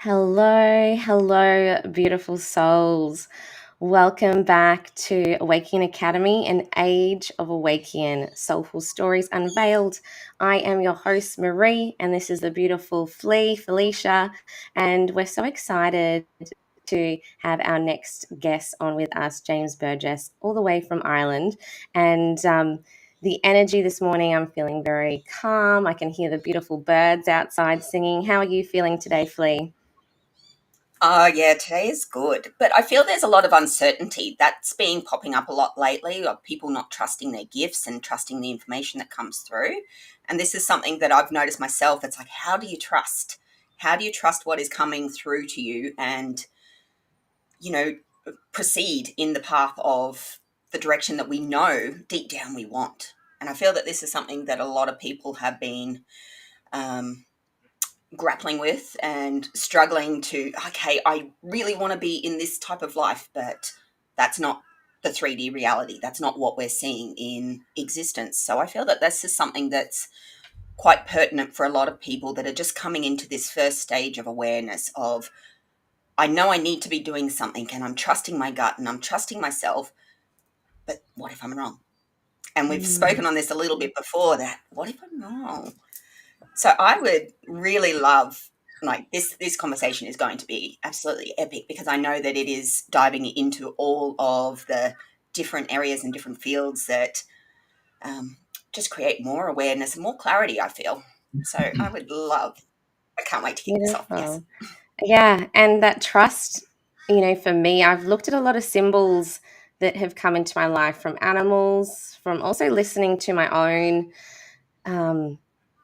Hello, beautiful souls. Welcome back to Awæcnian Academy, an age of Awæcnian, soulful stories unveiled. I am your host, Marie, and this is the beautiful Felicia, and we're so excited to have our next guest on with us, James Burgess, all the way from Ireland. And the energy this morning, I'm feeling very calm. I can hear the beautiful birds outside singing. How are you feeling today, Flea? Yeah, today is good. But I feel there's a lot of uncertainty. That's been popping up a lot lately, of people not trusting their gifts and trusting the information that comes through. And this is something that I've noticed myself. It's like, how do you trust? How do you trust what is coming through to you and, proceed in the path of the direction that we know deep down we want? And I feel that this is something that a lot of people have been grappling with and struggling to, okay, I really want to be in this type of life, but that's not the 3D reality. That's not what we're seeing in existence. So I feel that this is something that's quite pertinent for a lot of people that are just coming into this first stage of awareness of, I know I need to be doing something and I'm trusting my gut and I'm trusting myself, but what if I'm wrong? And we've spoken on this a little bit before, that what if I'm wrong? So I would really love, like, this conversation is going to be absolutely epic, because I know that it is diving into all of the different areas and different fields that just create more awareness and more clarity, I feel. So I can't wait to kick this off. Yes. Yeah, and that trust, for me, I've looked at a lot of symbols that have come into my life from animals, from also listening to my own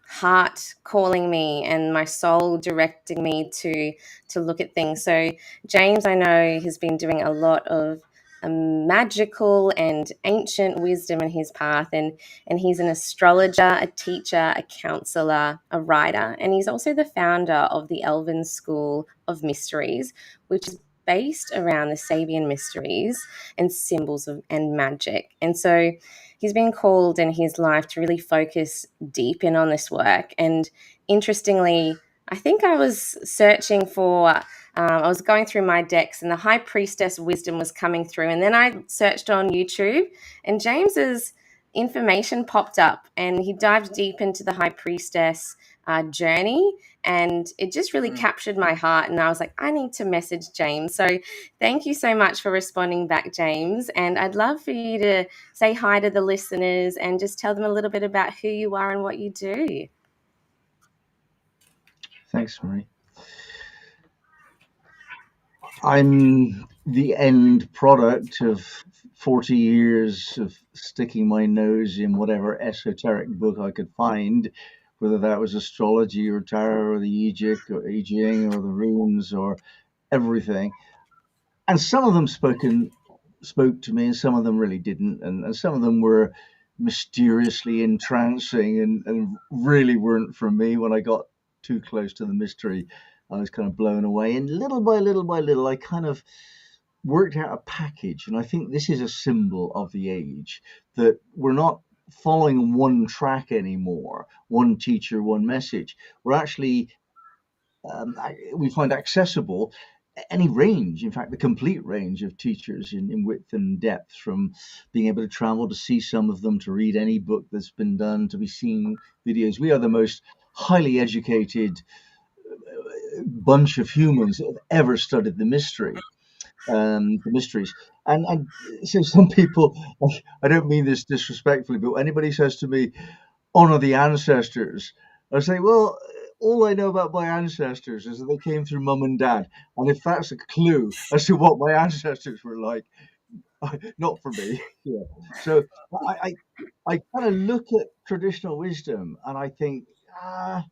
heart calling me and my soul directing me to look at things. So James, I know, has been doing a lot of magical and ancient wisdom in his path, and he's an astrologer, a teacher, a counselor, a writer, and he's also the founder of the Elven School of Mysteries, which is based around the Sabian mysteries and symbols and magic. And so he's been called in his life to really focus deep in on this work. And interestingly, I think I was searching for, I was going through my decks and the High Priestess wisdom was coming through. And then I searched on YouTube and James's information popped up and he dived deep into the High Priestess journey. And it just really captured my heart. And I was like, I need to message James. So thank you so much for responding back, James. And I'd love for you to say hi to the listeners and just tell them a little bit about who you are and what you do. Thanks, Marie. I'm the end product of 40 years of sticking my nose in whatever esoteric book I could find, whether that was astrology or tarot or the I Ching or the runes or everything. And some of them spoke to me and some of them really didn't. And some of them were mysteriously entrancing and really weren't for me. When I got too close to the mystery, I was kind of blown away. And little by little, I kind of worked out a package. And I think this is a symbol of the age, that we're not following one track anymore, one teacher, one message. We're actually, we find accessible any range, in fact, the complete range of teachers in width and depth, from being able to travel to see some of them, to read any book that's been done, to be seeing videos. We are the most highly educated bunch of humans that have ever studied the mysteries. And so some people, I don't mean this disrespectfully, but anybody says to me, honor the ancestors, I say, well, all I know about my ancestors is that they came through mum and dad. And if that's a clue as to what my ancestors were like, not for me. Yeah. So I kind of look at traditional wisdom and I think, I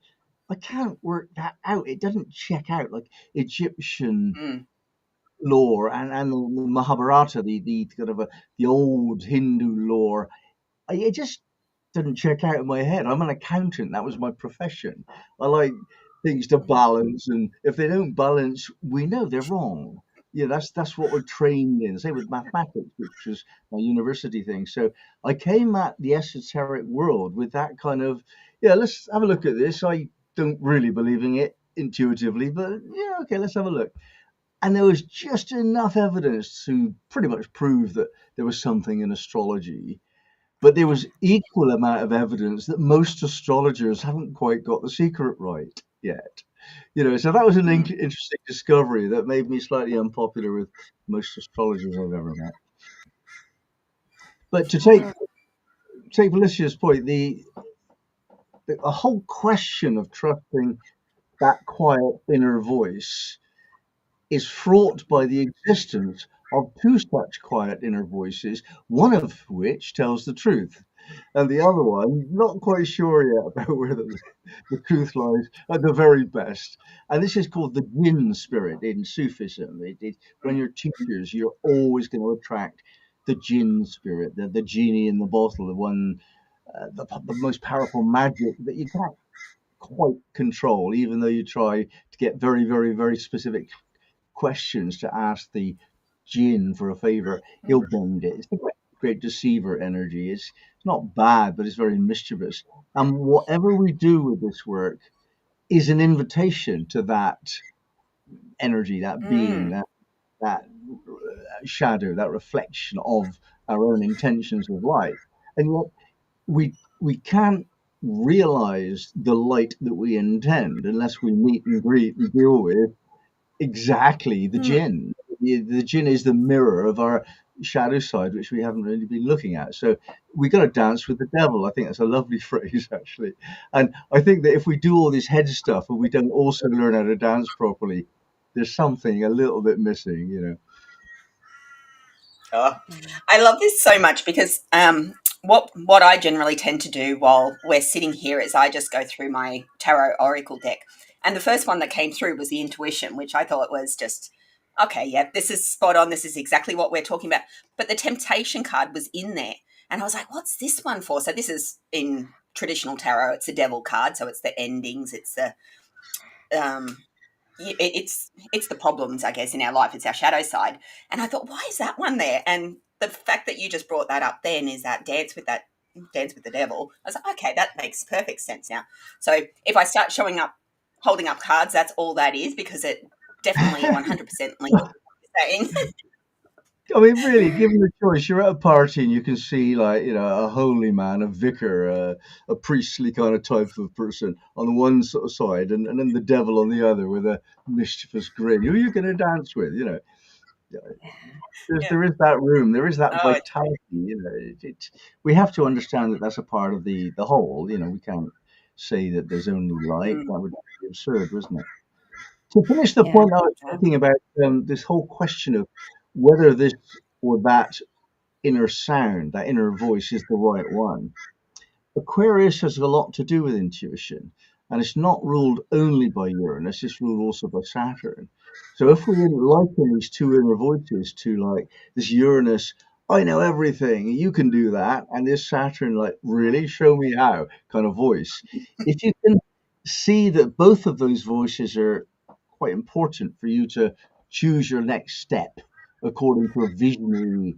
can't work that out. It doesn't check out like Egyptian Mm. lore and the Mahabharata, the kind of the old Hindu lore. It just didn't check out in my head. I'm an accountant. That was my profession. I like things to balance, and if they don't balance, we know they're wrong. Yeah, that's what we're trained in. Same with mathematics, which was my university thing. So I came at the esoteric world with that kind of, yeah, let's have a look at this. I don't really believe in it intuitively, but yeah, okay, let's have a look. And there was just enough evidence to pretty much prove that there was something in astrology, but there was equal amount of evidence that most astrologers haven't quite got the secret right yet. So that was an Mm. interesting discovery that made me slightly unpopular with most astrologers I've ever met. But to take Mm. take Felicia's point, the whole question of trusting that quiet inner voice is fraught by the existence of two such quiet inner voices, one of which tells the truth, and the other one, not quite sure yet about where the truth lies at the very best. And this is called the jinn spirit in Sufism. When you're teachers, you're always going to attract the jinn spirit, the genie in the bottle, the one, the most powerful magic that you can't quite control, even though you try to get very, very, very specific questions to ask the jinn for a favor, he'll bend it. It's the great deceiver energy. It's not bad, but it's very mischievous. And whatever we do with this work is an invitation to that energy, that being, Mm. that shadow, that reflection of our own intentions of life. And yet we can't realize the light that we intend unless we meet and greet and deal with exactly the Mm. jinn. The jinn is the mirror of our shadow side, which we haven't really been looking at. So we got to dance with the devil. I think that's a lovely phrase, actually. And I think that if we do all this head stuff and we don't also learn how to dance properly, there's something a little bit missing. Oh, I love this so much because what I generally tend to do while we're sitting here is I just go through my tarot oracle deck, and the first one that came through was the intuition, which I thought was just okay. Yeah, this is spot on. This is exactly what we're talking about. But the temptation card was in there, and I was like, "What's this one for?" So this is in traditional tarot. It's a devil card, so it's the endings. It's the um, it's the problems, I guess, in our life. It's our shadow side. And I thought, why is that one there? And the fact that you just brought that up then is that dance with the devil. I was like, okay, that makes perfect sense now. So if I start showing up, holding up cards, that's all that is, because it definitely 100% links to what you're saying. I mean, really, given the choice, you're at a party and you can see, like, a holy man, a vicar, a priestly kind of type of person on the one sort of side, and then the devil on the other with a mischievous grin. Who are you going to dance with? Yeah. There is that room, there is that Oh, vitality. We have to understand that that's a part of the whole. We can't say that there's only light. mm, That would be absurd, wasn't it? To finish the Yeah. point I was yeah. talking about, this whole question of whether this or that inner sound, that inner voice is the right one. Aquarius has a lot to do with intuition, and it's not ruled only by Uranus, it's ruled also by Saturn. So if we liken these two inner voices to like this Uranus, I know everything, you can do that, and this Saturn, like, really show me how kind of voice. If you can see that both of those voices are quite important for you to choose your next step according to a visionary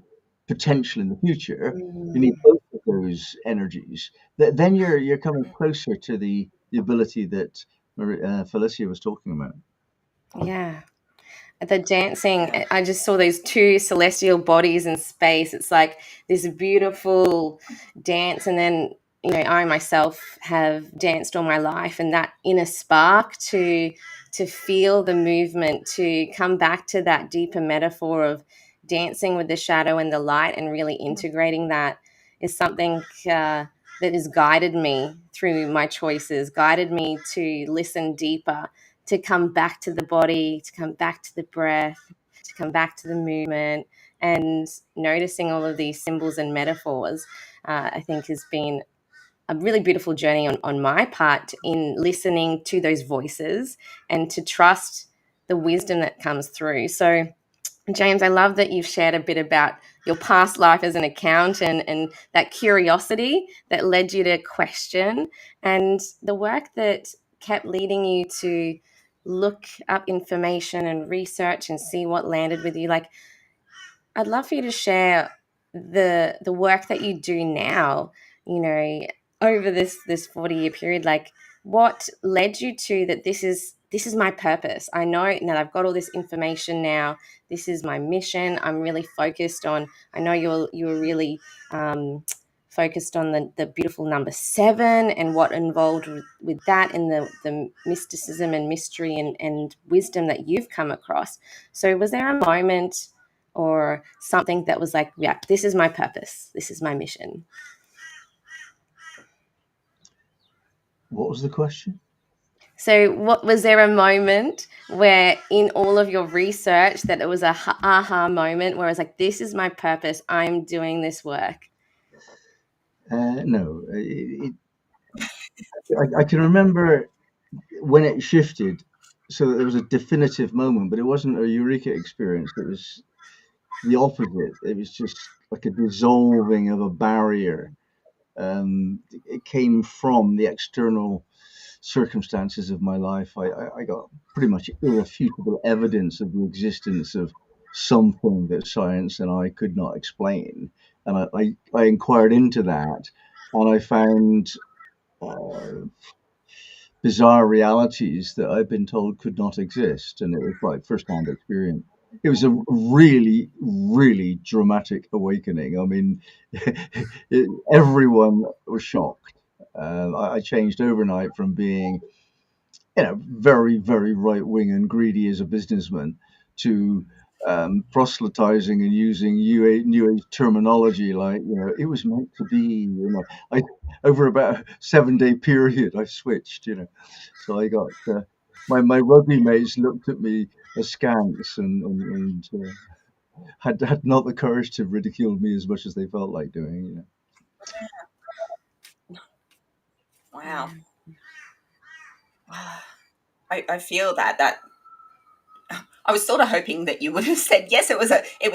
potential in the future, you need Mm, both of those energies. Then you're coming closer to the ability that Felicia was talking about. yeah. The dancing, Yeah. I just saw these two celestial bodies in space. It's like this beautiful dance, and then I myself have danced all my life, and that inner spark to feel the movement, to come back to that deeper metaphor of dancing with the shadow and the light, and really integrating that is something that has guided me through my choices, guided me to listen deeper, to come back to the body, to come back to the breath, to come back to the movement, and noticing all of these symbols and metaphors, I think has been a really beautiful journey on my part in listening to those voices and to trust the wisdom that comes through. So, James, I love that you've shared a bit about your past life as an accountant and that curiosity that led you to question, and the work that kept leading you to look up information and research and see what landed with you. Like, I'd love for you to share the work that you do now, you know, over this 40-year period. Like, what led you to that this is my purpose. I know that I've got all this information now. This is my mission. I'm really focused on, I know you're really focused on the beautiful number 7 and what involved with that, and the mysticism and mystery and wisdom that you've come across. So was there a moment or something that was like, yeah, this is my purpose, this is my mission? What was the question? So what was there a moment where in all of your research that it was a aha moment where I was like, this is my purpose, I'm doing this work? No, I can remember when it shifted, so that there was a definitive moment, but it wasn't a eureka experience. It was the opposite. It was just like a dissolving of a barrier. It came from the external circumstances of my life. I got pretty much irrefutable evidence of the existence of something that science and I could not explain. And I inquired into that, and I found uh, bizarre realities that I've been told could not exist. And it was like first-hand experience. It was a really, really dramatic awakening. I mean, everyone was shocked. I changed overnight from being, very, very right wing and greedy as a businessman to proselytizing and using new age terminology like, it was meant to be. I over about a 7-day period, I switched. So I got my rugby mates looked at me askance and had not the courage to ridicule me as much as they felt like doing. Wow. I feel that I was sort of hoping that you would have said yes. It was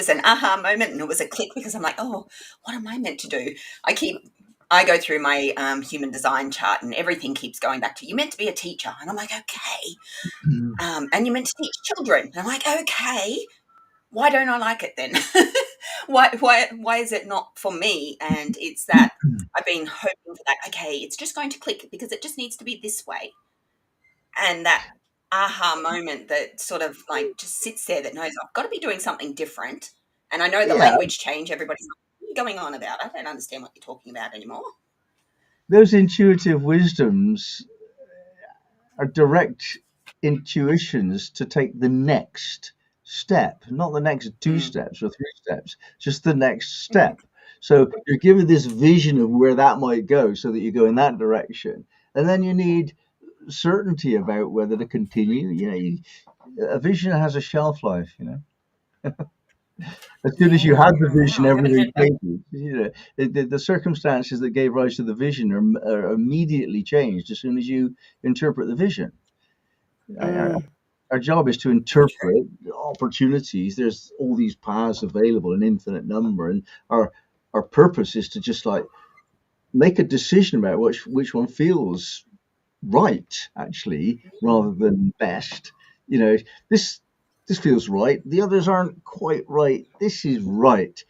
an aha moment and it was a click, because I'm like, oh, what am I meant to do? I go through my human design chart and everything keeps going back to, you meant to be a teacher, and I'm like, okay, and you're meant to teach children, and I'm like, okay, why don't I like it then? Why is it not for me? And it's that I've been hoping for that. Okay, it's just going to click because it just needs to be this way, and that aha moment that sort of like just sits there that knows I've got to be doing something different. And I know the Yeah, language change. Everybody's like, what are you going on about? I don't understand what you're talking about anymore. those intuitive wisdoms are direct intuitions to take the next step, not the next two Mm, steps or three steps, just the next step. So you're given this vision of where that might go so that you go in that direction. And then you need certainty about whether to continue. A vision has a shelf life. As soon as you yeah. have the Wow. vision, I haven't everything heard that. changes. The circumstances that gave rise to the vision are immediately changed as soon as you interpret the vision. Our, Mm, our job is to So true. interpret opportunities. There's all these paths available, an infinite number, and our purpose is to just like make a decision about which one feels right, actually, rather than best. You know, this this feels right. The others aren't quite right. This is right,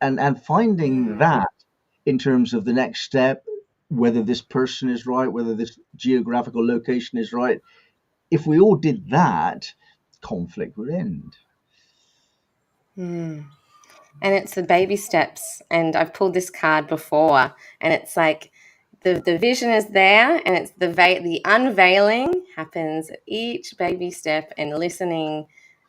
and finding Mm, that in terms of the next step, whether this person is right, whether this geographical location is right. If we all did that, conflict would end. mm. And it's the baby steps. And I've pulled this card before, and it's like the vision is there, and it's the unveiling happens at each baby step, and listening,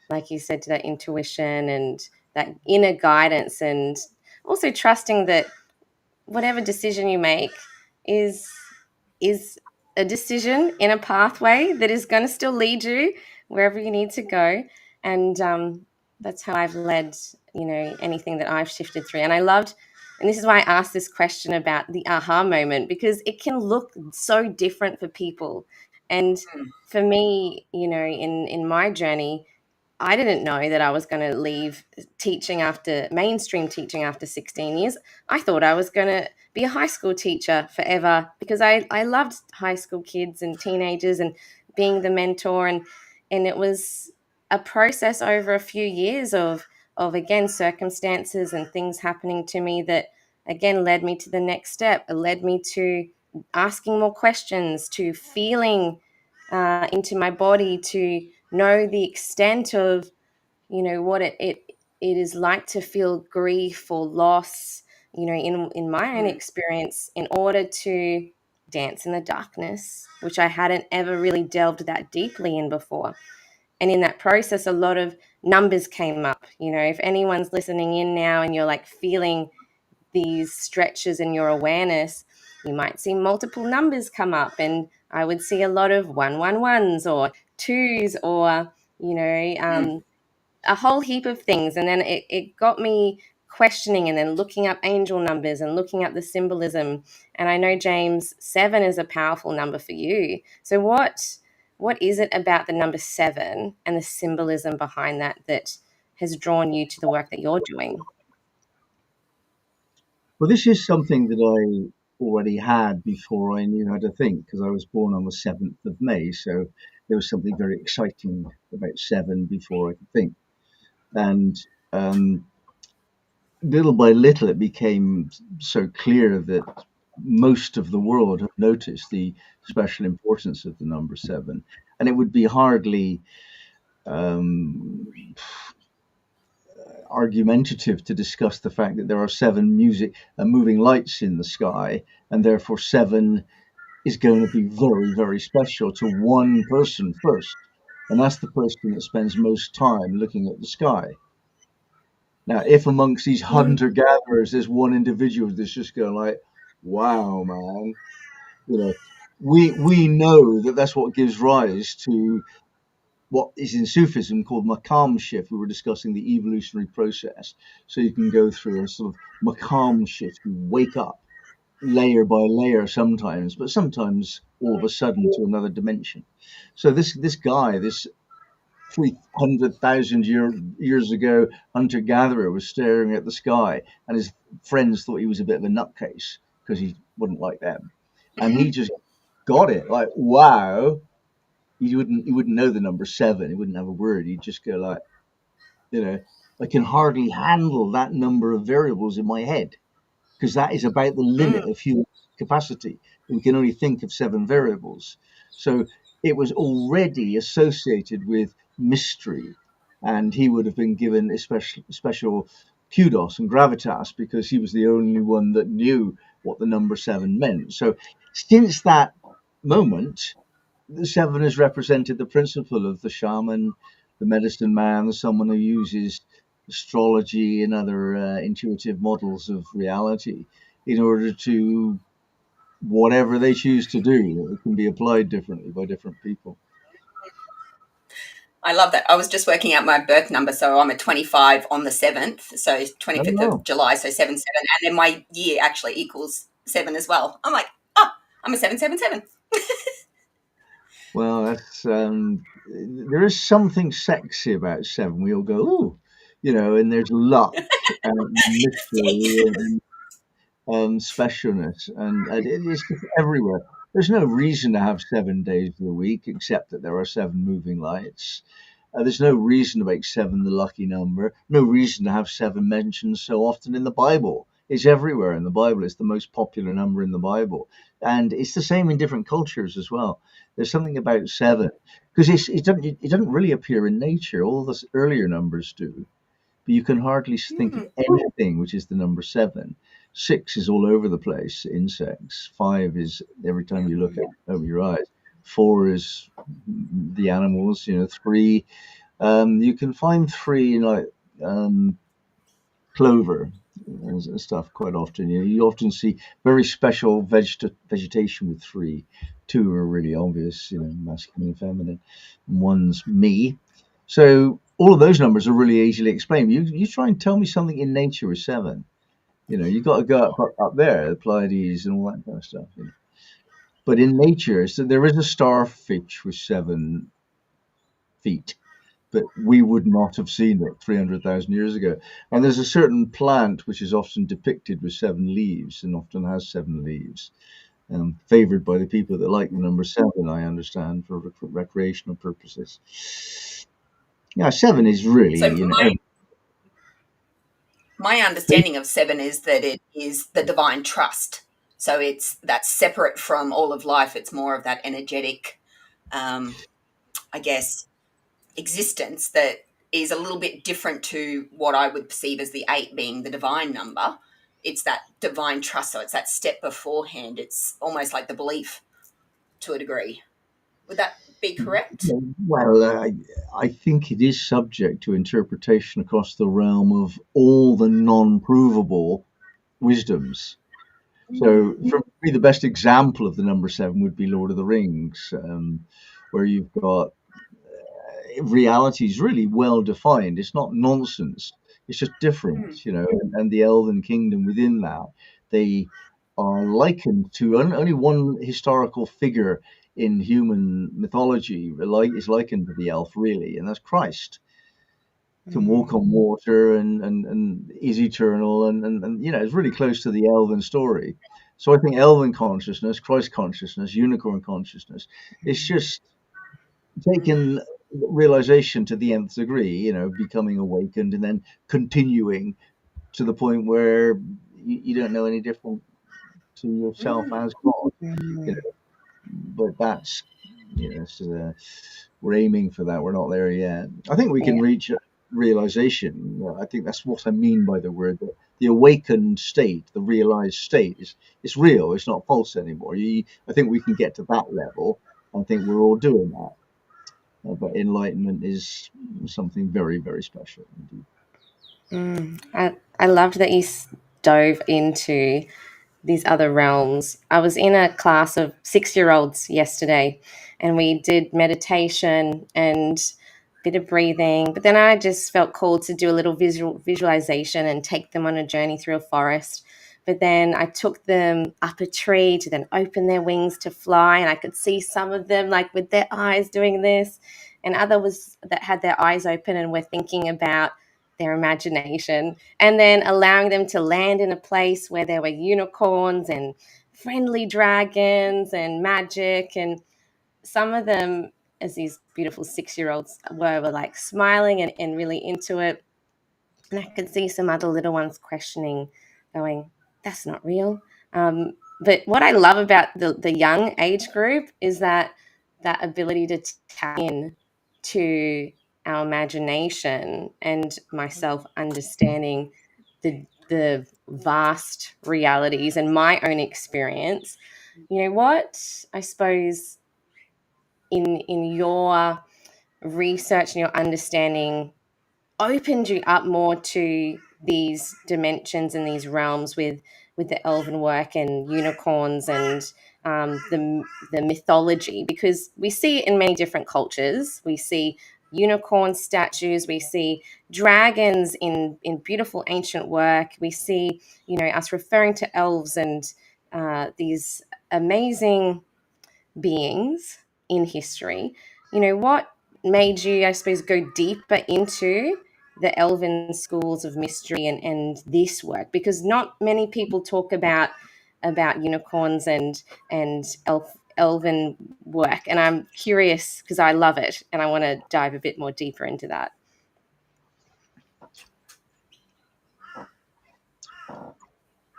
like you said, to that intuition and that inner guidance, and also trusting that whatever decision you make is is a decision in a pathway that is going to still lead you wherever you need to go. And That's how I've led, anything that I've shifted through. And I loved, and this is why I asked this question about the aha moment, because it can look so different for people. And Mm. for me, in my journey, I didn't know that I was going to leave teaching after mainstream teaching after 16 years. I thought I was going to be a high school teacher forever, because I loved high school kids and teenagers and being the mentor. And it was a process over a few years of again, circumstances and things happening to me that again led me to the next step. It led me to asking more questions, to feeling into my body, to know the extent of what it is like to feel grief or loss, in my own Mm. experience, in order to dance in the darkness, which I hadn't ever really delved that deeply in before. And in that process, a lot of numbers came up. If anyone's listening in now and you're like feeling these stretches in your awareness, you might see multiple numbers come up. And I would see a lot of 111s or twos, or, you know, Mm. um, a whole heap of things. And then it got me questioning and then looking up angel numbers and looking up the symbolism. And I know, James, 7 is a powerful number for you. So what is it about the number 7 and the symbolism behind that has drawn you to the work that you're doing? Well, this is something that I already had before I knew how to think, because I was born on the 7th of May. So there was something very exciting about 7 before I could think. And um, little by little, it became so clear that most of the world have noticed the special importance of the number 7. And it would be hardly um, argumentative to discuss the fact that there are 7 moving lights in the sky, and therefore 7 is going to be very, very special to one person first. And that's the person that spends most time looking at the sky. Now, if amongst these Mm, hunter gatherers there's one individual that's just going like, "Wow, man," you know, we know that that's what gives rise to what is in Sufism called maqam shift. We were discussing the evolutionary process. So you can go through a sort of maqam shift. You wake up layer by layer sometimes, but sometimes all of a sudden to another dimension. So this guy, this 300,000 years ago hunter gatherer, was staring at the sky, and his friends thought he was a bit of a nutcase because he wouldn't like them, and he just got it like, wow. He wouldn't know the number 7. He wouldn't have a word. He'd just go like, you know, I can hardly handle that number of variables in my head, because that is about the Mm. limit of human capacity. We can only think of 7 variables. So it was already associated with mystery, and he would have been given a special kudos and gravitas because he was the only one that knew what the number 7 meant. So since that moment, the 7 has represented the principle of the shaman, the medicine man, someone who uses astrology and other intuitive models of reality in order to whatever they choose to do. It can be applied differently by different people. I love that. I was just working out my birth number. So I'm a 25 on the 7th. So I don't 25th of know. July. So 7 7. And then my year actually equals 7 as well. I'm like, oh, I'm a 777. Well, that's there is something sexy about 7. We all go, ooh, and there's luck and mystery and specialness, and it is just everywhere. There's no reason to have 7 days of the week except that there are 7 moving lights. There's no reason to make 7 the lucky number. No reason to have 7 mentioned so often in the Bible. It's everywhere in the Bible. It's the most popular number in the Bible, and it's the same in different cultures as well. There's something about 7 because it doesn't really appear in nature. All the earlier numbers do, but you can hardly think of Mm. anything which is the number 7. 6 is all over the place, insects. 5 is every time you look at over your eyes. 4 is the animals, 3. You can find 3 in like um, clover and stuff quite often. You often see very special vegetation with 3. 2 are really obvious, masculine and feminine. And 1's me. So all of those numbers are really easily explained. You try and tell me something in nature with 7. You got to go up there, the Pleiades and all that kind of stuff. But in nature, so there is a starfish with 7 feet, but we would not have seen it 300,000 years ago. And there's a certain plant which is often depicted with 7 leaves and often has 7 leaves, favored by the people that like the number 7, I understand, for recreational purposes. Yeah, 7 is really, So my understanding of 7 is that it is the divine trust. So that's separate from all of life. It's more of that energetic, I guess, existence that is a little bit different to what I would perceive as the 8 being the divine number. It's that divine trust. So it's that step beforehand. It's almost like the belief to a degree. Would that be correct? well, I think it is subject to interpretation across the realm of all the non-provable wisdoms. So, for me, the best example of the number 7 would be Lord of the Rings, where you've got reality is really well defined. It's not nonsense. It's just different, and the Elven Kingdom within that, they are likened to only one historical figure in human mythology is likened to the elf, really, and that's Christ. Can walk on water and is eternal, and it's really close to the elven story. So I think elven consciousness, Christ consciousness, unicorn consciousness, it's just taken realization to the nth degree, becoming awakened and then continuing to the point where you don't know any different to yourself as God. But that's, we're aiming for that. We're not there yet. I think we can reach realization. I think that's what I mean by the word. The awakened state, the realized state, is real. It's not false anymore. I think we can get to that level. I think we're all doing that. But enlightenment is something very, very special indeed. I loved that you dove into these other realms. I was in a class of 6-year-olds yesterday, and we did meditation and a bit of breathing. But then I just felt called to do a little visualization and take them on a journey through a forest. But then I took them up a tree to then open their wings to fly, and I could see some of them like with their eyes doing this, and others that had their eyes open and were thinking about their imagination, and then allowing them to land in a place where there were unicorns and friendly dragons and magic. And some of them, as these beautiful 6-year-olds were like smiling and really into it. And I could see some other little ones questioning, going, that's not real. But what I love about the young age group is that ability to tap in to our imagination and myself understanding the vast realities and my own experience. You know what? I suppose in your research and your understanding opened you up more to these dimensions and these realms with the elven work and unicorns and the mythology, because we see it in many different cultures. We see unicorn statues, we see dragons in beautiful ancient work, we see us referring to elves and these amazing beings in history. What made you, I suppose, go deeper into the elven schools of mystery and this work? Because not many people talk about unicorns and elven work, and I'm curious because I love it and I want to dive a bit more deeper into that.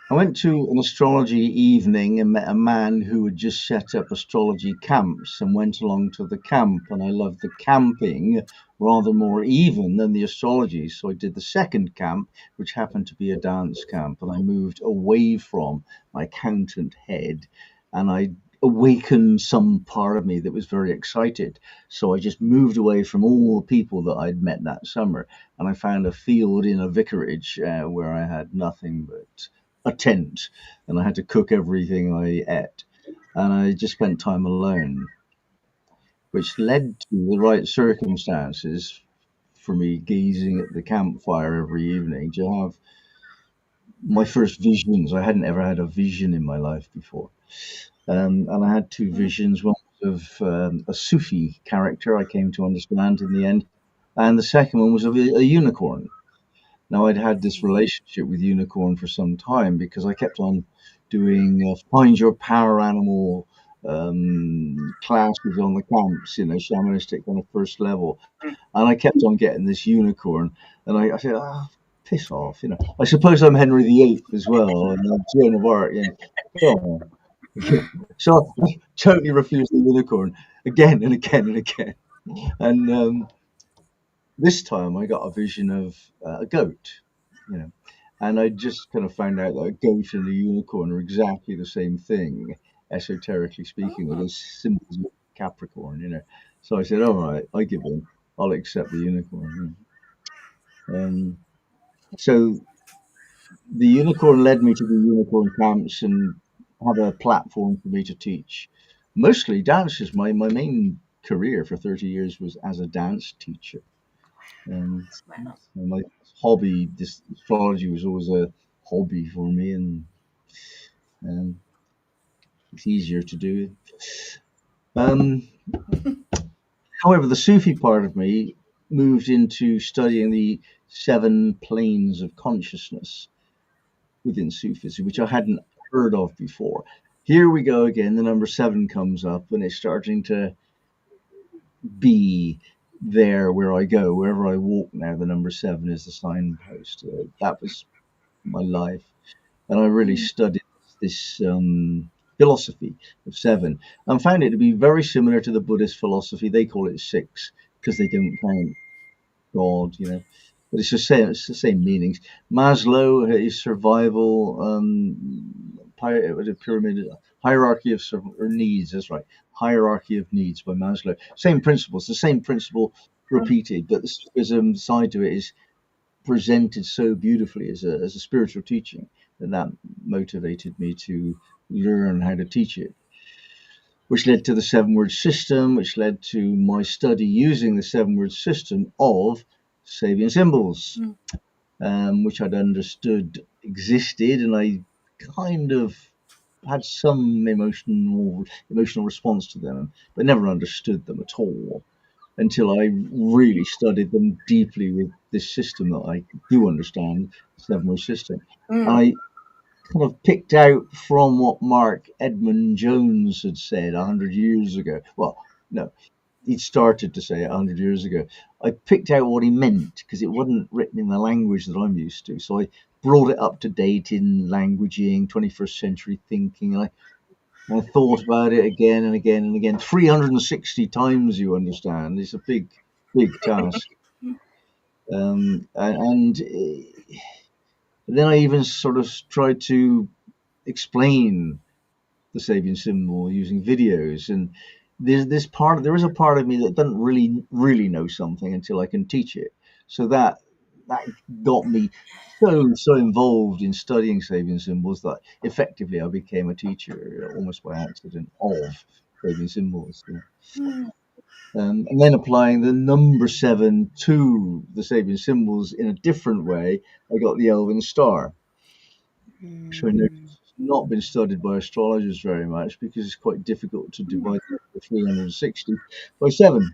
I went to an astrology evening and met a man who had just set up astrology camps and went along to the camp. And I loved the camping rather more even than the astrology. So I did the second camp, which happened to be a dance camp. And I moved away from my accountant head, and I awakened some part of me that was very excited. So I just moved away from all the people that I'd met that summer. And I found a field in a vicarage where I had nothing but a tent, and I had to cook everything I ate, and I just spent time alone, which led to the right circumstances for me gazing at the campfire every evening to have my first visions. I hadn't ever had a vision in my life before. And I had two visions. One was of a Sufi character I came to understand in the end, and the second one was of a unicorn. Now, I'd had this relationship with unicorn for some time because I kept on doing find your power animal classes on the camps, shamanistic kind of first level. And I kept on getting this unicorn, and I said, piss off. I suppose I'm Henry VIII as well, and I'm Joan of Arc, come on. So I totally refused the unicorn again and again and again. And this time I got a vision of a goat, you know, and I just kind of found out that a goat and a unicorn are exactly the same thing, esoterically speaking, with those symbols of Capricorn. So I said, all right, I give in. I'll accept the unicorn. So the unicorn led me to the unicorn camps and have a platform for me to teach. Mostly dances. My main career for 30 years was as a dance teacher. And my hobby, this astrology was always a hobby for me, and it's easier to do. Um, However, the Sufi part of me moved into studying the 7 planes of consciousness within Sufism, which I hadn't heard of before. Here we go again. The number 7 comes up, and it's starting to be there where I go, wherever I walk now. The number 7 is the signpost. That was my life, and I really studied this philosophy of 7 and found it to be very similar to the Buddhist philosophy. They call it 6 because they don't count God, but it's the same meanings. Maslow, his survival pyramid hierarchy of needs. That's right, hierarchy of needs by Maslow. Same principles, the same principle repeated, but the Sufism side to it is presented so beautifully as a spiritual teaching that motivated me to learn how to teach it, which led to the 7-word system, which led to my study using the 7-word system of Sabian symbols, which I'd understood existed, and I kind of had some emotional response to them, but never understood them at all until I really studied them deeply with this system that I do understand, the 7-word system. I kind of picked out from what Mark Edmund Jones had said 100 years ago. Well, no, he'd started to say it 100 years ago. I picked out what he meant because it wasn't written in the language that I'm used to. So I brought it up to date in languaging, 21st century thinking. And I thought about it again and again and again, 360 times, you understand. It's a big, big task. And then I even sort of tried to explain the Sabian symbol using videos, and there is a part of me that doesn't really know something until I can teach it. So that got me so involved in studying Sabian symbols that effectively I became a teacher almost by accident of Sabian symbols. And then applying the number 7 to the Sabian symbols in a different way, I got the Elven star. So I know it's not been studied by astrologers very much because it's quite difficult to divide the 360 by 7.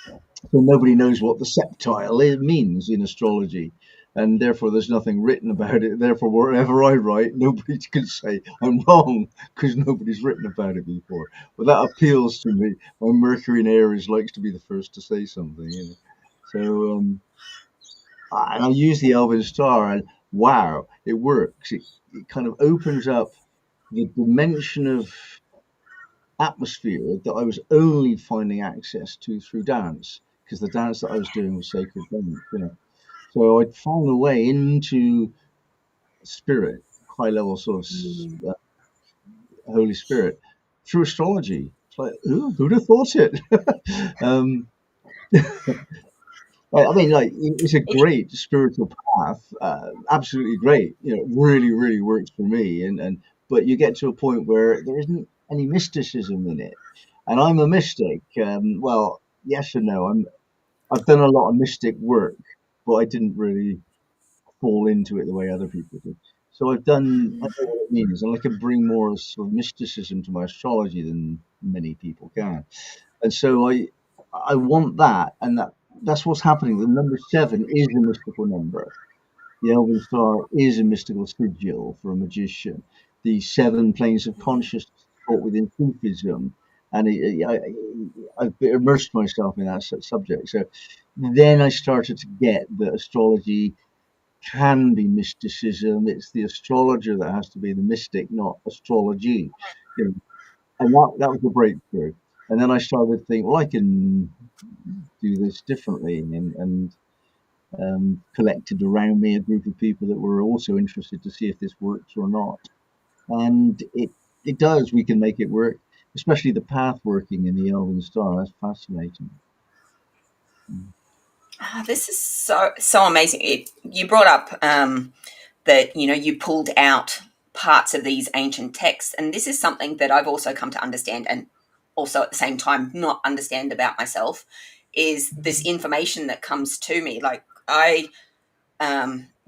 So nobody knows what the septile means in astrology, and therefore there's nothing written about it. Therefore, wherever I write, nobody can say I'm wrong because nobody's written about it before. But that appeals to me. My Mercury in Aries likes to be the first to say something. So I use the Elven star, and wow, it works. It kind of opens up the dimension of atmosphere that I was only finding access to through dance, because the dance that I was doing was sacred dance. So I'd found a way into spirit, high level sort of Holy Spirit through astrology. It's like, who'd have thought it? I mean, it's a great spiritual path, absolutely great. Really, really works for me. But you get to a point where there isn't any mysticism in it, and I'm a mystic. Well, yes and no. I've done a lot of mystic work, but I didn't really fall into it the way other people did. So I know what it means, and I can bring more sort of mysticism to my astrology than many people can. And so I want that, and that's what's happening. The number seven is a mystical number. The Elven Star is a mystical sigil for a magician. The seven planes of consciousness taught within Sufism, and I've immersed myself in that subject. So then I started to get that astrology can be mysticism. It's the astrologer that has to be the mystic, not astrology. You know, and that was a breakthrough. And then I started to think, well, I can do this differently, and collected around me a group of people that were also interested to see if this works or not. And it does. We can make it work, especially the path working in the Elven Star. That's fascinating. This is so amazing. You brought up that you pulled out parts of these ancient texts, and this is something that I've also come to understand, and also at the same time not understand about myself, is this information that comes to me. Like, I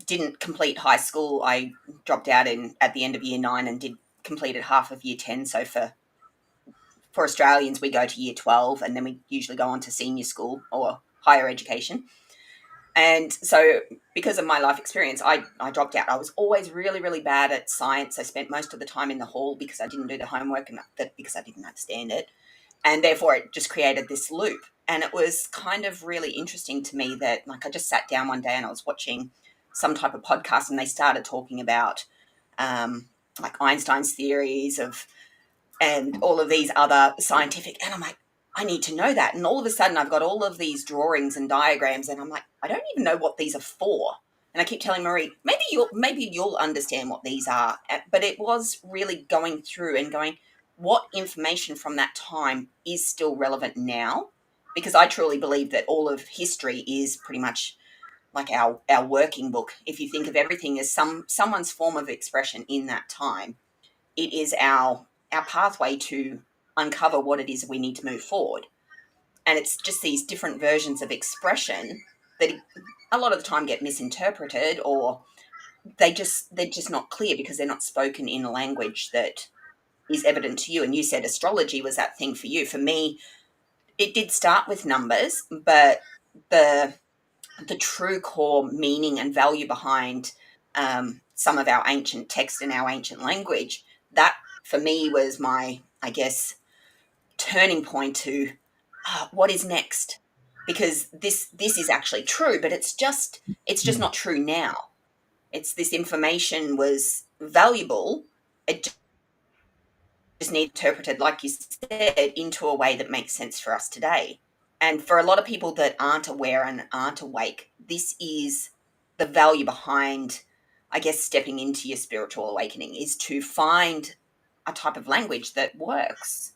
didn't complete high school. I dropped out at the end of year 9 and did completed half of year 10. So for Australians, we go to year 12 and then we usually go on to senior school or higher education. And so because of my life experience, I dropped out. I was always really, really bad at science. I spent most of the time in the hall because I didn't do the homework, and because I didn't understand it. And therefore it just created this loop. And it was kind of really interesting to me that, like, I just sat down one day and I was watching some type of podcast, and they started talking about like Einstein's theories of, and all of these other scientific, and I'm like, I need to know that. And all of a sudden I've got all of these drawings and diagrams, and I'm like, I don't even know what these are for. And I keep telling Marie, maybe you'll understand what these are. But it was really going through and going, what information from that time is still relevant now? Because I truly believe that all of history is pretty much like our working book. If you think of everything as someone's form of expression in that time, it is our pathway to uncover what it is we need to move forward. And it's just these different versions of expression that a lot of the time get misinterpreted, or they're just not clear because they're not spoken in a language that is evident to you. And you said astrology was that thing for you. For me, it did start with numbers, but the true core meaning and value behind some of our ancient text and our ancient language, that for me was my, I guess, turning point to what is next, because this is actually true, but it's just not true now. It's this information was valuable. It just needs interpreted, like you said, into a way that makes sense for us today. And for a lot of people that aren't aware and aren't awake, this is the value behind, I guess, stepping into your spiritual awakening, is to find a type of language that works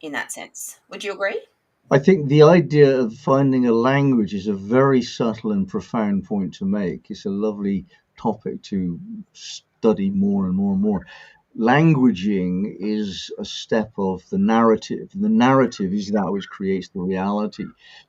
in that sense. Would you agree? I think the idea of finding a language is a very subtle and profound point to make. It's a lovely topic to study more and more and more. Languaging is a step of the narrative. The narrative is that which creates the reality.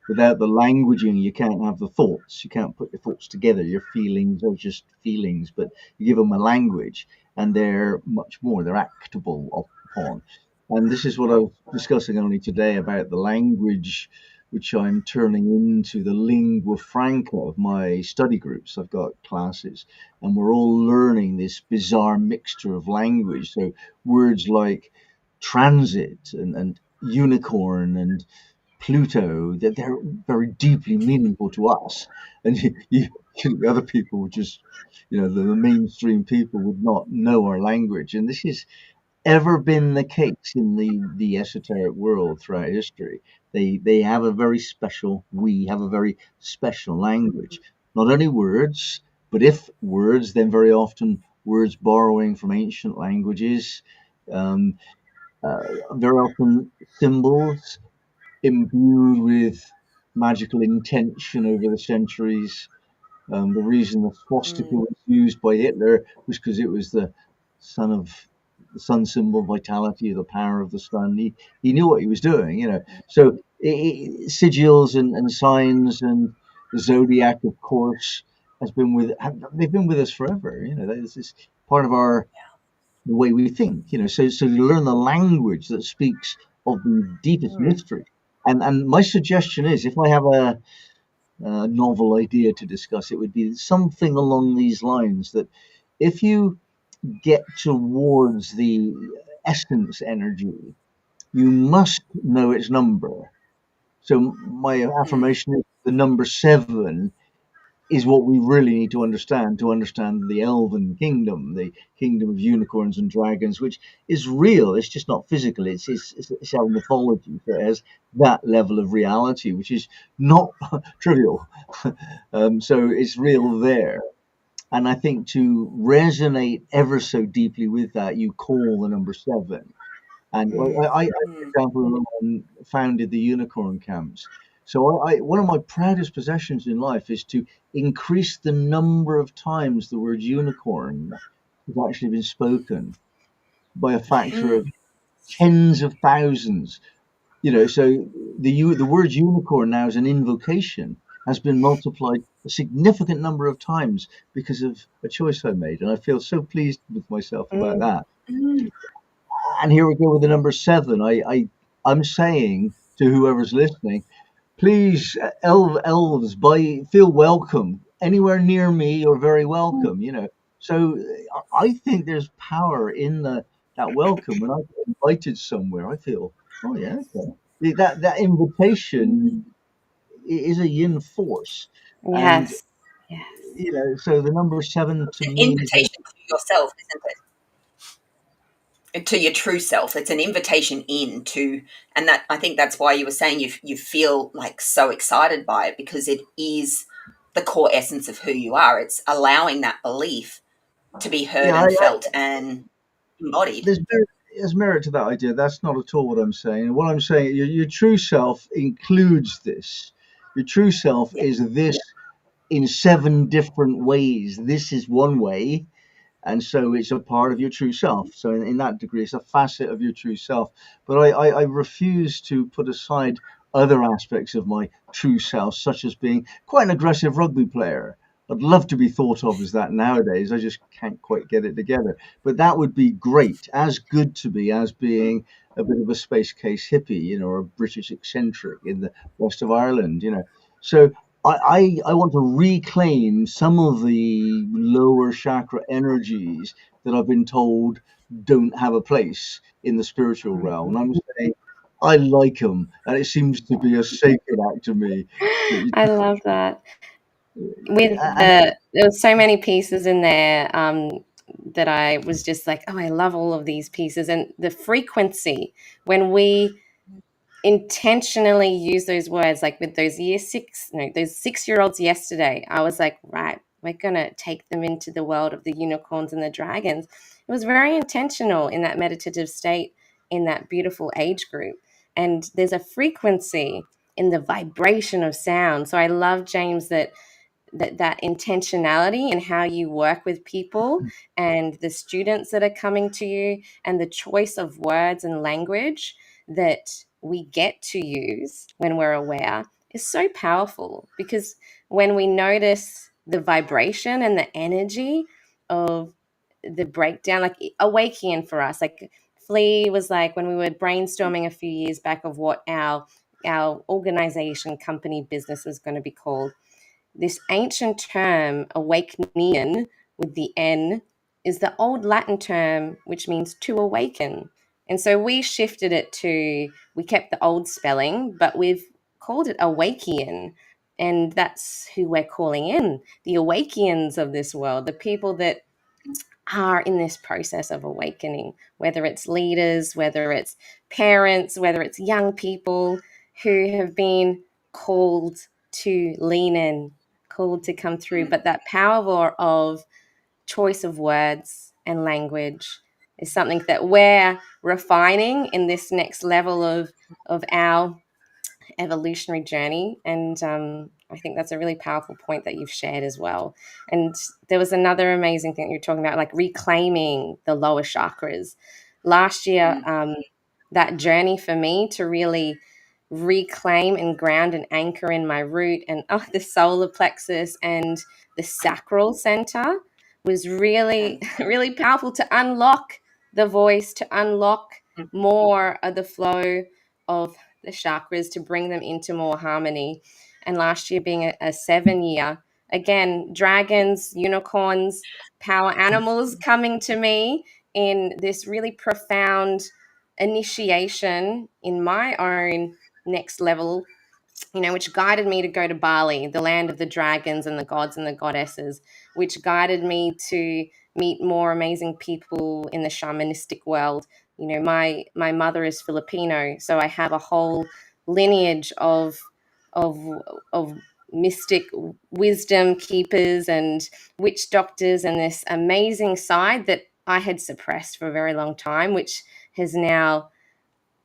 Without the languaging, you can't have the thoughts. You can't put your thoughts together. Your feelings are just feelings, but you give them a language, and they're much more. They're actable upon. And this is what I was discussing only today about the language which I'm turning into the lingua franca of my study groups. I've got classes, and we're all learning this bizarre mixture of language. So words like transit and unicorn and Pluto, that they're very deeply meaningful to us. And other people would just, the mainstream people would not know our language. And this is ever been the case in the esoteric world throughout history. They have a very special, we have a very special language. Not only words, but if words, then very often words borrowing from ancient languages. Um, Very often symbols imbued with magical intention over the centuries. The reason the swastika Mm, was used by Hitler was because it was the son of the sun symbol, vitality, the power of the sun. He knew what he was doing, you know. So sigils and signs and the zodiac, of course, they've been with us forever. You know, this is part of the way we think. You know, so you learn the language that speaks of the deepest mystery. And my suggestion is, if I have a novel idea to discuss, it would be something along these lines, that if you get towards the essence energy, you must know its number. So my affirmation is the number 7 is what we really need to understand the elven kingdom, the kingdom of unicorns and dragons, which is real. It's just not physical. It's our mythology. So it has that level of reality, which is not trivial. So it's real there. And I think to resonate ever so deeply with that, you call the number 7. And for example, founded the unicorn camps. So one of my proudest possessions in life is to increase the number of times the word unicorn has actually been spoken by a factor of tens of thousands. You know, so the word unicorn now as an invocation has been multiplied a significant number of times because of a choice I made, and I feel so pleased with myself about that. And here we go with the number 7. I'm saying to whoever's listening, please, elves, feel welcome anywhere near me. You're very welcome. You know, so I think there's power in that welcome. When I get invited somewhere, I feel, oh yeah, okay. That invitation is a yin force, and Yes. Yes. you know, so the number 7 to An me is invitation to yourself, isn't it? To your true self. It's an invitation into, and that, I think that's why you were saying you feel like so excited by it, because it is the core essence of who you are. It's allowing that belief to be heard yeah. and felt and embodied. There's merit to that idea. That's not at all what I'm saying. What I'm saying, your true self includes this. Your true self Yeah. is this in 7 different ways. This is one way, and so it's a part of your true self. So in that degree, it's a facet of your true self. But I refuse to put aside other aspects of my true self, such as being quite an aggressive rugby player. I'd love to be thought of as that nowadays. I just can't quite get it together. But that would be great, as good to be as being a bit of a space case hippie, you know, or a British eccentric in the west of Ireland, you know. So I want to reclaim some of the lower chakra energies that I've been told don't have a place in the spiritual realm. And I'm saying I like them, and it seems to be a sacred act to me. I love that. With And there was so many pieces in there that I was just like, oh, I love all of these pieces, and the frequency when we intentionally use those words, like with those those 6 year olds yesterday. I was like, right, we're gonna take them into the world of the unicorns and the dragons. It was very intentional in that meditative state, in that beautiful age group. And there's a frequency in the vibration of sound. So I love, James, that intentionality and how you work with people and the students that are coming to you, and the choice of words and language that we get to use when we're aware is so powerful, because when we notice the vibration and the energy of the breakdown, like Awæcnian for us, like Flea was like, when we were brainstorming a few years back of what our organization, company, business was going to be called, this ancient term, Awæcnian, with the N, is the old Latin term which means to awaken. And so we shifted it to, we kept the old spelling, but we've called it Awæcian. And that's who we're calling in, the Awæcians of this world, the people that are in this process of awakening, whether it's leaders, whether it's parents, whether it's young people who have been called to lean in, called to come through. But that power of choice of words and language is something that we're refining in this next level of our evolutionary journey. And I think that's a really powerful point that you've shared as well. And there was another amazing thing you're talking about, like reclaiming the lower chakras. last year, Mm. that journey for me to really reclaim and ground and anchor in my root and the solar plexus and the sacral center was really, Mm. really powerful to unlock the voice, to unlock more of the flow of the chakras, to bring them into more harmony. And last year being a 7 year, again, dragons, unicorns, power animals coming to me in this really profound initiation in my own next level, which guided me to go to Bali, the land of the dragons and the gods and the goddesses, which guided me to meet more amazing people in the shamanistic world. My mother is Filipino, so I have a whole lineage of of mystic wisdom keepers and witch doctors, and this amazing side that I had suppressed for a very long time, which has now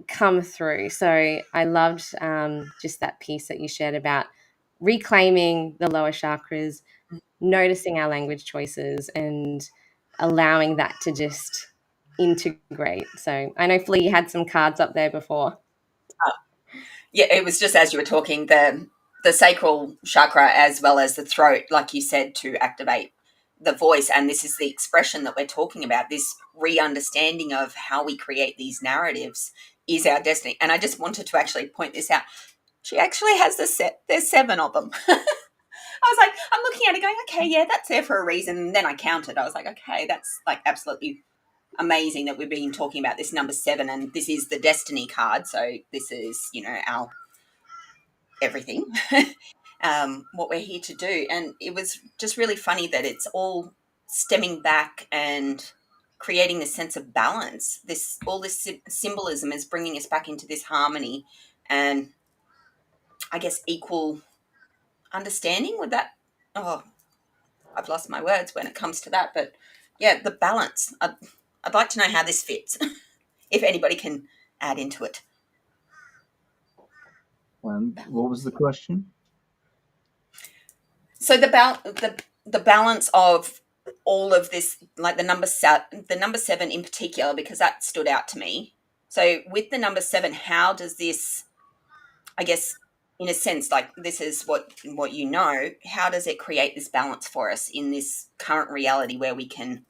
come through. So I loved just that piece that you shared about reclaiming the lower chakras, noticing our language choices, and allowing that to just integrate. So I know, Flea, you had some cards up there before. Yeah, it was just as you were talking, the sacral chakra as well as the throat, like you said, to activate the voice. And this is the expression that we're talking about, this re-understanding of how we create these narratives is our destiny. And I just wanted to actually point this out. She actually has there's 7 of them. I was like, I'm looking at it going, okay, yeah, that's there for a reason. And then I counted. I was like, okay, that's like absolutely amazing that we've been talking about this number 7, and this is the destiny card. So this is, our everything, what we're here to do. And it was just really funny that it's all stemming back and creating this sense of balance. All this symbolism is bringing us back into this harmony and, I guess, equal understanding with that. Oh, I've lost my words when it comes to that, but yeah, the balance. I'd like to know how this fits, if anybody can add into it. And what was the question? So the balance of all of this, like the number 7 in particular, because that stood out to me. So with the number 7, how does this, I guess, in a sense, like this is what how does it create this balance for us in this current reality where we can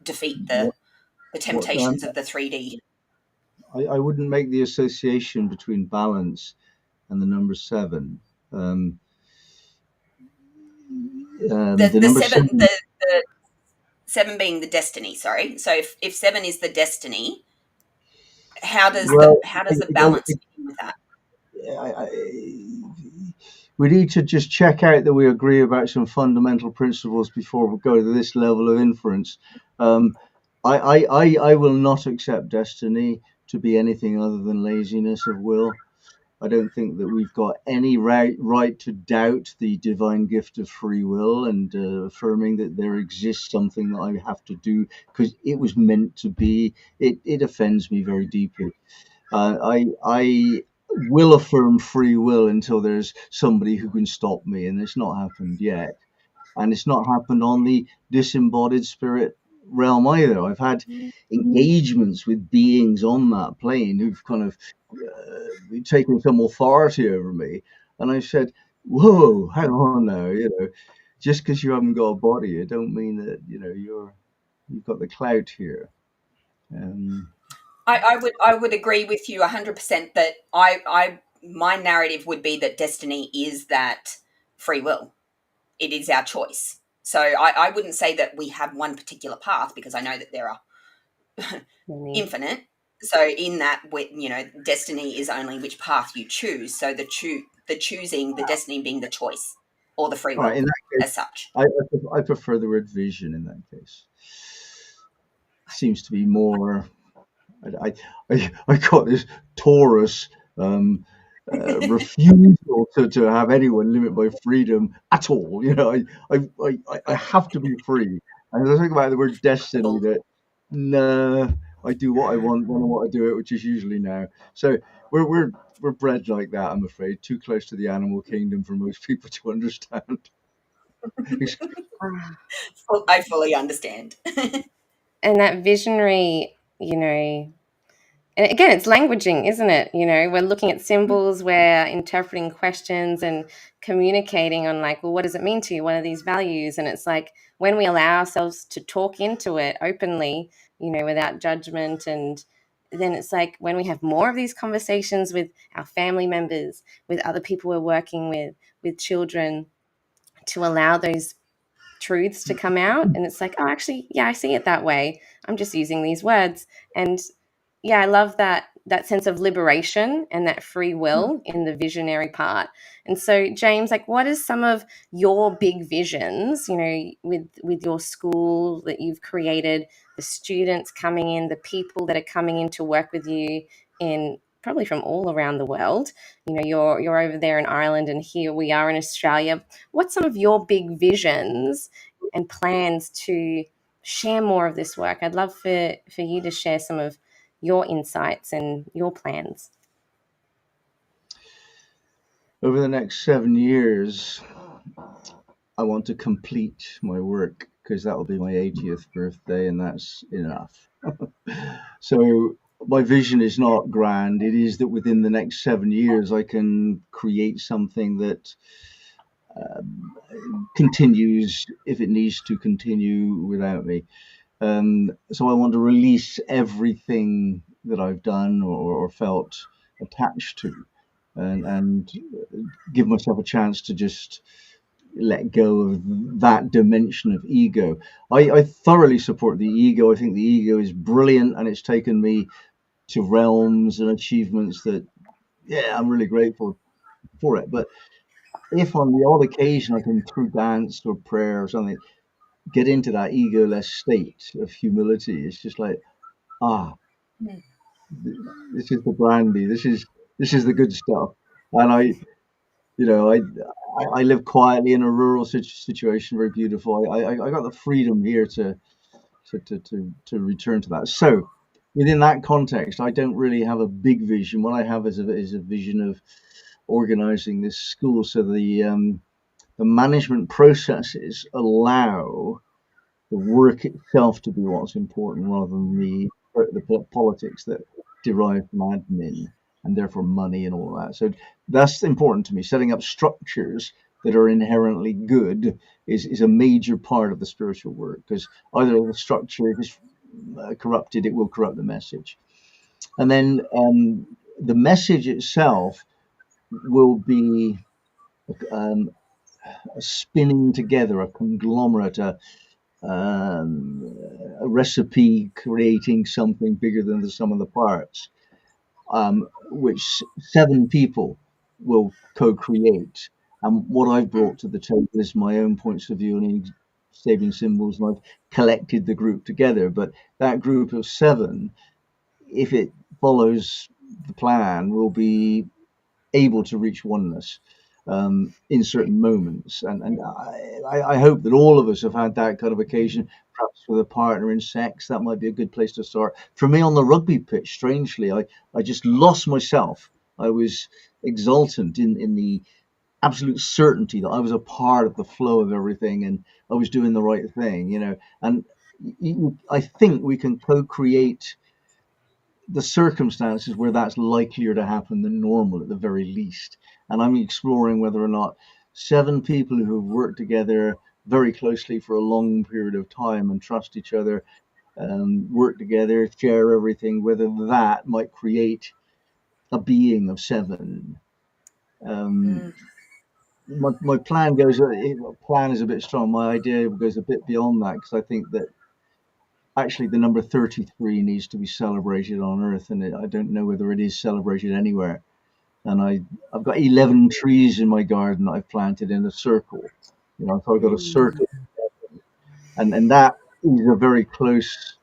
defeat the What, what temptations of the 3D? I wouldn't make the association between balance and the number 7. Um, the The number 7, 7. the 7 being the destiny. Sorry. So if 7 is the destiny, how does Well, the balance fit in with that? we need to just check out that we agree about some fundamental principles before we go to this level of inference. Um, I will not accept destiny to be anything other than laziness of will. I don't think that we've got any right to doubt the divine gift of free will and affirming that there exists something that I have to do because it was meant to be. It offends me very deeply. I will affirm free will until there's somebody who can stop me, and it's not happened yet. And it's not happened on the disembodied spirit realm either. I've had engagements with beings on that plane who've kind of taken some authority over me, and I said, "Whoa, hang on now, just because you haven't got a body, it don't mean that you've got the clout here." Um, I would agree with you 100% that my narrative would be that destiny is that free will. It is our choice. So I wouldn't say that we have one particular path because I know that there are infinite. So in that, destiny is only which path you choose. So the choosing, the destiny being the choice or the free all right, will in that case, as such. I prefer the word vision in that case. Seems to be more. I got this Taurus refusal to have anyone limit my freedom at all. I have to be free. And I think about the word destiny that no, I do what I want when I want to do it, which is usually now. So we're bred like that, I'm afraid, too close to the animal kingdom for most people to understand. I fully understand. And that visionary you know, and again, it's languaging, isn't it? You know, we're looking at symbols, we're interpreting questions and communicating on like, well, what does it mean to you? What are these values? And it's like when we allow ourselves to talk into it openly, you know, without judgment, and then it's like when we have more of these conversations with our family members, with other people we're working with children, to allow those truths to come out, and it's like, oh, actually, yeah, I see it that way, I'm just using these words. And yeah, I love that sense of liberation and that free will in the visionary part. And so, James, like, what is some of your big visions, you know, with your school that you've created, the students coming in, the people that are coming in to work with you in probably from all around the world? You know, you're over there in Ireland and here we are in Australia. What's some of your big visions and plans to share more of this work? I'd love for you to share some of your insights and your plans. Over the next 7 years, I want to complete my work because that will be my 80th birthday, and that's enough. So my vision is not grand. It is that within the next 7 years, I can create something that continues if it needs to continue without me. So I want to release everything that I've done or felt attached to, and give myself a chance to just let go of that dimension of ego. I thoroughly support the ego. I think the ego is brilliant, and it's taken me to realms and achievements that, yeah, I'm really grateful for it. But if on the odd occasion I can, through dance or prayer or something, get into that egoless state of humility, it's just like, ah, this is the brandy. This is the good stuff. And you know, I live quietly in a rural situation, very beautiful. I got the freedom here to return to that. So within that context, I don't really have a big vision. What I have is a vision of organizing this school so the management processes allow the work itself to be what's important rather than the politics that derive from admin and therefore money and all that. So that's important to me. Setting up structures that are inherently good is a major part of the spiritual work, because either the structure is corrupted, it will corrupt the message. And then the message itself will be um, a spinning together, a conglomerate, a recipe creating something bigger than the sum of the parts, which 7 people will co-create. And what I've brought to the table is my own points of view and saving symbols, and I've collected the group together. But that group of 7, if it follows the plan, will be able to reach oneness in certain moments. And I hope that all of us have had that kind of occasion, perhaps with a partner in sex. That might be a good place to start. For me, on the rugby pitch, strangely, I just lost myself. I was exultant in the absolute certainty that I was a part of the flow of everything and I was doing the right thing, you know. And I think we can co-create the circumstances where that's likelier to happen than normal at the very least. And I'm exploring whether or not 7 people who have worked together very closely for a long period of time and trust each other, work together, share everything, whether that might create a being of 7. Um, my plan goes, plan is a bit strong. My idea goes a bit beyond that, because I think that actually the number 33 needs to be celebrated on Earth, and I don't know whether it is celebrated anywhere. And I've got 11 trees in my garden that I've planted in a circle. You know, so I've got a circle, and that is a very close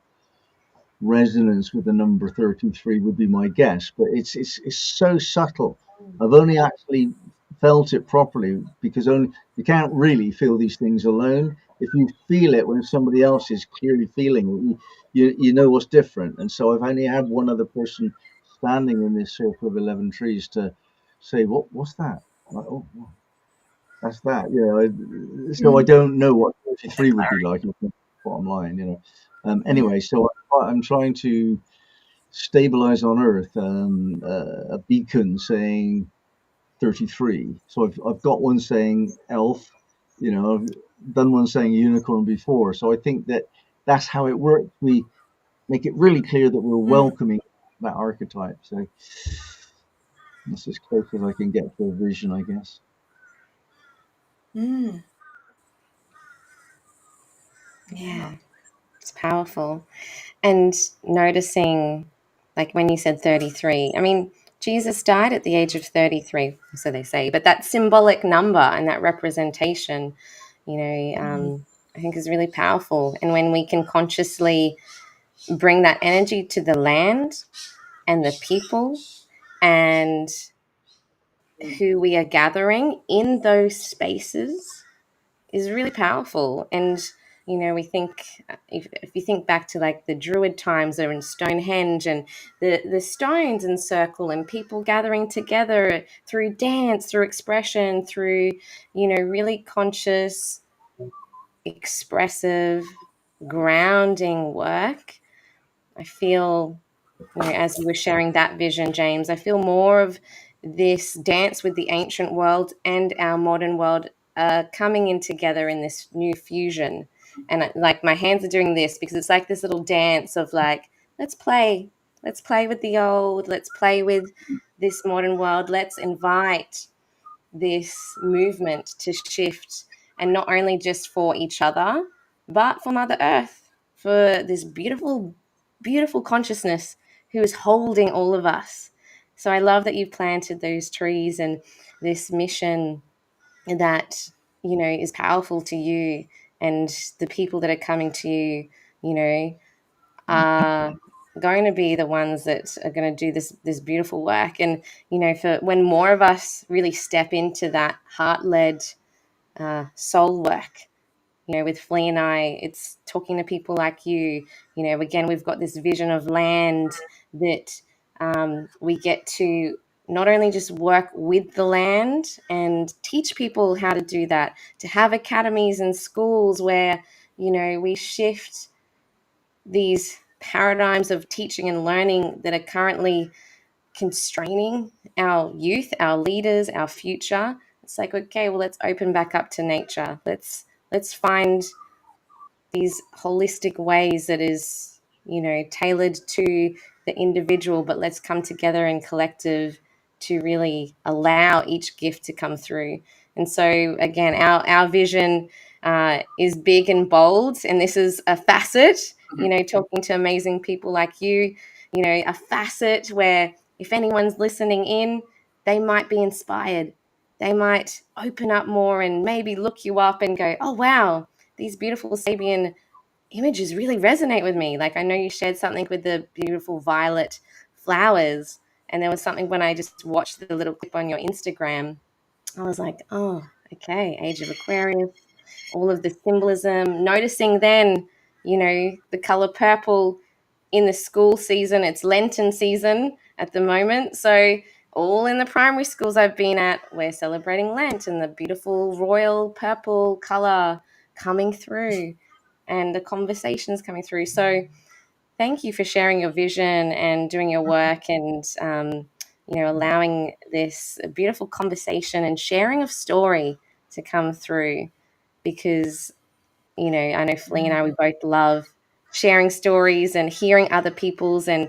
resonance with the number 33, would be my guess. But it's so subtle. I've only actually felt it properly because only you can't really feel these things alone. If you feel it when somebody else is clearly feeling it, you know what's different. And so I've only had one other person standing in this circle of 11 trees to say, what's that? Like, oh, that's that. So I don't know what 33 would be like. Bottom line, you know. Anyway, so I'm trying to stabilize on Earth a beacon saying 33. So I've got one saying elf, I've done one saying unicorn before. So I think that's how it works. We make it really clear that we're Mm, welcoming that archetype. So that's as close as I can get to a vision, I guess. mm, yeah. Yeah, it's powerful. And noticing, like when you said 33, I mean, Jesus died at the age of 33, so they say, but that symbolic number and that representation, Mm, I think is really powerful. And when we can consciously bring that energy to the land and the people and mm, who we are gathering in those spaces is really powerful. And we think, if you think back to like the Druid times, or in Stonehenge, and the stones in circle and people gathering together through dance, through expression, through really conscious, expressive, grounding work. I feel, as you were sharing that vision, James, I feel more of this dance with the ancient world and our modern world coming in together in this new fusion. And like my hands are doing this because it's like this little dance of like, let's play, let's play with the old, let's play with this modern world, let's invite this movement to shift, and not only just for each other, but for Mother Earth, for this beautiful, beautiful consciousness who is holding all of us. So I love that you've planted those trees and this mission that, is powerful to you, and the people that are coming to you, you know, are going to be the ones that are going to do this beautiful work. And for when more of us really step into that heart-led soul work, with Flea and I, it's talking to people like you. Again, we've got this vision of land that we get to not only just work with the land and teach people how to do that, to have academies and schools where we shift these paradigms of teaching and learning that are currently constraining our youth, our leaders, our future. It's like, okay, well, let's open back up to nature. Let's find these holistic ways that is, tailored to the individual, but let's come together in collective to really allow each gift to come through. And so again, our vision is big and bold, and this is a facet, talking to amazing people like you, a facet where if anyone's listening in, they might be inspired. They might open up more and maybe look you up and go, oh, wow, these beautiful Sabian images really resonate with me. Like I know you shared something with the beautiful violet flowers, and there was something when I just watched the little clip on your Instagram. I was like, oh, okay, Age of Aquarius, all of the symbolism. Noticing then, the color purple in the school season. It's Lenten season at the moment, so all in the primary schools I've been at, we're celebrating Lent and the beautiful royal purple color coming through and the conversations coming through. So thank you for sharing your vision and doing your work, and allowing this beautiful conversation and sharing of story to come through, because I know Flea and I, we both love sharing stories and hearing other people's and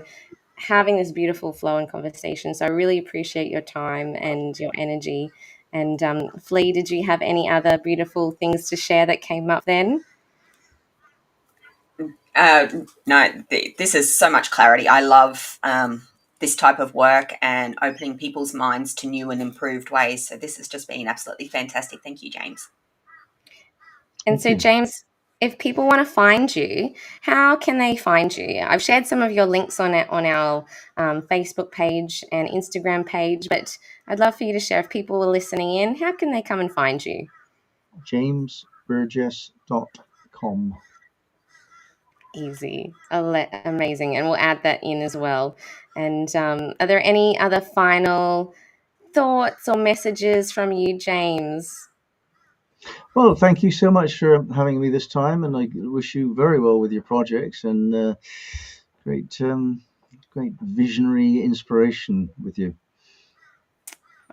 having this beautiful flow and conversation. So I really appreciate your time and your energy. And Flea, did you have any other beautiful things to share that came up then? No, this is so much clarity. I love this type of work and opening people's minds to new and improved ways. So this has just been absolutely fantastic. Thank you, James. And Thank so, you. James, if people want to find you, how can they find you? I've shared some of your links on it on our Facebook page and Instagram page, but I'd love for you to share, if people are listening in, how can they come and find you? jamesburgess.com. Easy. Amazing. And we'll add that in as well. And are there any other final thoughts or messages from you, James? Well, thank you so much for having me this time, and I wish you very well with your projects. And great, great visionary inspiration with you.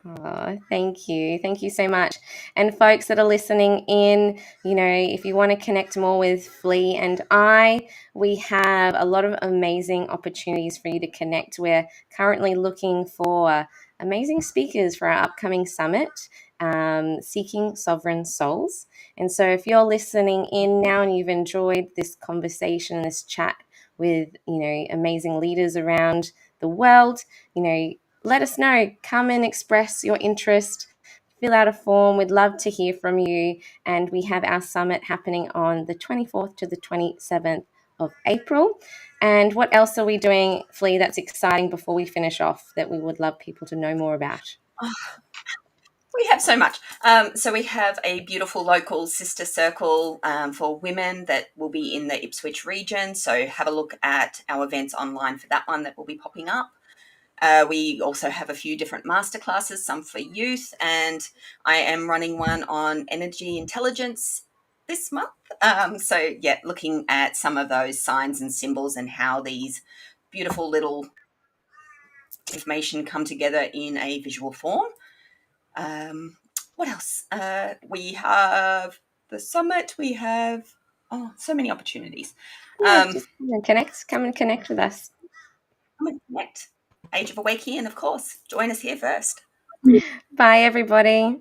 Oh, thank you. Thank you so much. And folks that are listening in, if you want to connect more with Flea and I, we have a lot of amazing opportunities for you to connect. We're currently looking for amazing speakers for our upcoming summit, Seeking Sovereign Souls. And so if you're listening in now and you've enjoyed this conversation, this chat with, amazing leaders around the world, let us know. Come and express your interest. Fill out a form. We'd love to hear from you. And we have our summit happening on the 24th to the 27th of April. And what else are we doing, Flea, that's exciting before we finish off that we would love people to know more about? We have so much. So we have a beautiful local sister circle for women that will be in the Ipswich region. So have a look at our events online for that one that will be popping up. We also have a few different masterclasses, some for youth, and I am running one on energy intelligence this month. Looking at some of those signs and symbols and how these beautiful little information come together in a visual form. What else? We have the summit. We have so many opportunities. Just come and connect with us. Come and connect. Age of Awæcnian, of course. Join us here first. Bye, everybody.